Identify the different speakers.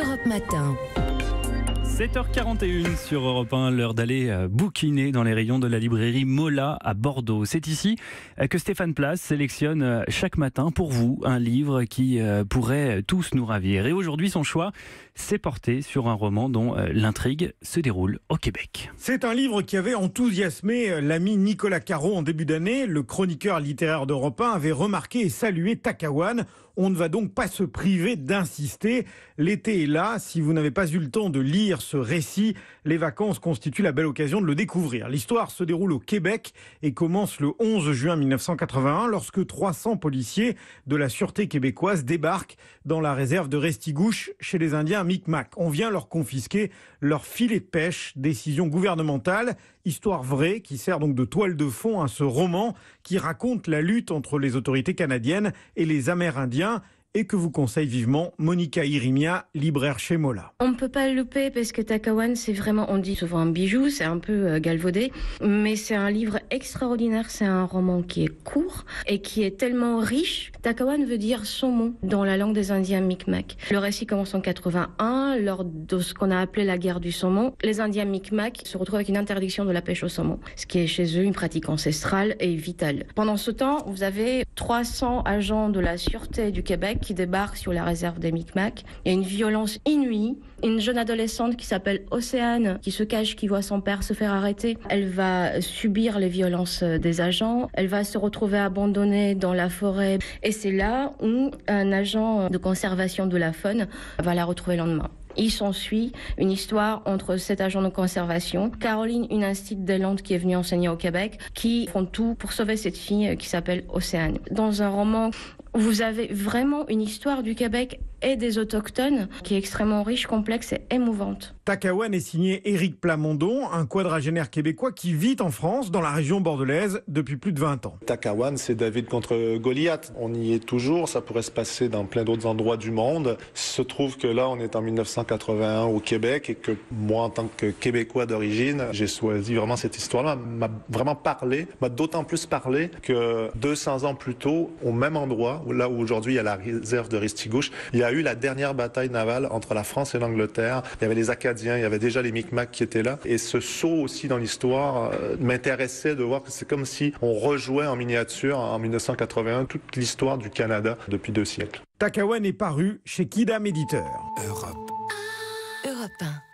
Speaker 1: Europe Matin.
Speaker 2: 7h41 sur Europe 1, l'heure d'aller bouquiner dans les rayons de la librairie Mola à Bordeaux. C'est ici que Stéphane Place sélectionne chaque matin pour vous un livre qui pourrait tous nous ravir. Et aujourd'hui, son choix s'est porté sur un roman dont l'intrigue se déroule au Québec.
Speaker 3: C'est un livre qui avait enthousiasmé l'ami Nicolas Caro en début d'année. Le chroniqueur littéraire d'Europe 1 avait remarqué et salué Takawan. On ne va donc pas se priver d'insister. L'été est là. Si vous n'avez pas eu le temps de lire ce récit, les vacances constituent la belle occasion de le découvrir. L'histoire se déroule au Québec et commence le 11 juin 1981 lorsque 300 policiers de la Sûreté québécoise débarquent dans la réserve de Restigouche chez les Indiens Micmac. On vient leur confisquer leur filet de pêche, décision gouvernementale, histoire vraie qui sert donc de toile de fond à ce roman qui raconte la lutte entre les autorités canadiennes et les Amérindiens et que vous conseille vivement Monica Irimia, libraire chez Mola.
Speaker 4: On ne peut pas le louper parce que Takawan, c'est vraiment, on dit souvent un bijou, c'est un peu galvaudé, mais c'est un livre extraordinaire, c'est un roman qui est court et qui est tellement riche. Takawan veut dire saumon dans la langue des Indiens Micmac. Le récit commence en 81, lors de ce qu'on a appelé la guerre du saumon. Les Indiens Micmac se retrouvent avec une interdiction de la pêche au saumon, ce qui est chez eux une pratique ancestrale et vitale. Pendant ce temps, vous avez 300 agents de la Sûreté du Québec qui débarquent sur la réserve des Micmac. Il y a une violence inouïe. Une jeune adolescente qui s'appelle Océane, qui se cache, qui voit son père se faire arrêter. Elle va subir les violences des agents. Elle va se retrouver abandonnée dans la forêt. Et c'est là où un agent de conservation de la faune va la retrouver le lendemain. Il s'ensuit une histoire entre cet agent de conservation, Caroline, une institut des Landes qui est venue enseigner au Québec, qui font tout pour sauver cette fille qui s'appelle Océane. Dans un roman, vous avez vraiment une histoire du Québec et des autochtones qui est extrêmement riche, complexe et émouvante.
Speaker 3: Takawan est signé Éric Plamondon, un quadragénaire québécois qui vit en France, dans la région bordelaise, depuis plus de 20 ans.
Speaker 5: Takawan, c'est David contre Goliath. On y est toujours, ça pourrait se passer dans plein d'autres endroits du monde. Il se trouve que là, on est en 1981 au Québec et que moi, en tant que Québécois d'origine, j'ai choisi vraiment cette histoire-là. M'a vraiment parlé, m'a d'autant plus parlé que 200 ans plus tôt, au même endroit, là où aujourd'hui il y a la réserve de Restigouche, il y a eu la dernière bataille navale entre la France et l'Angleterre. Il y avait les Acadiens, il y avait déjà les Micmacs qui étaient là. Et ce saut aussi dans l'histoire m'intéressait de voir que c'est comme si on rejouait en miniature en 1981 toute l'histoire du Canada depuis 2 siècles.
Speaker 3: Takawan est paru chez Kidam Éditeur.
Speaker 1: Europe 1.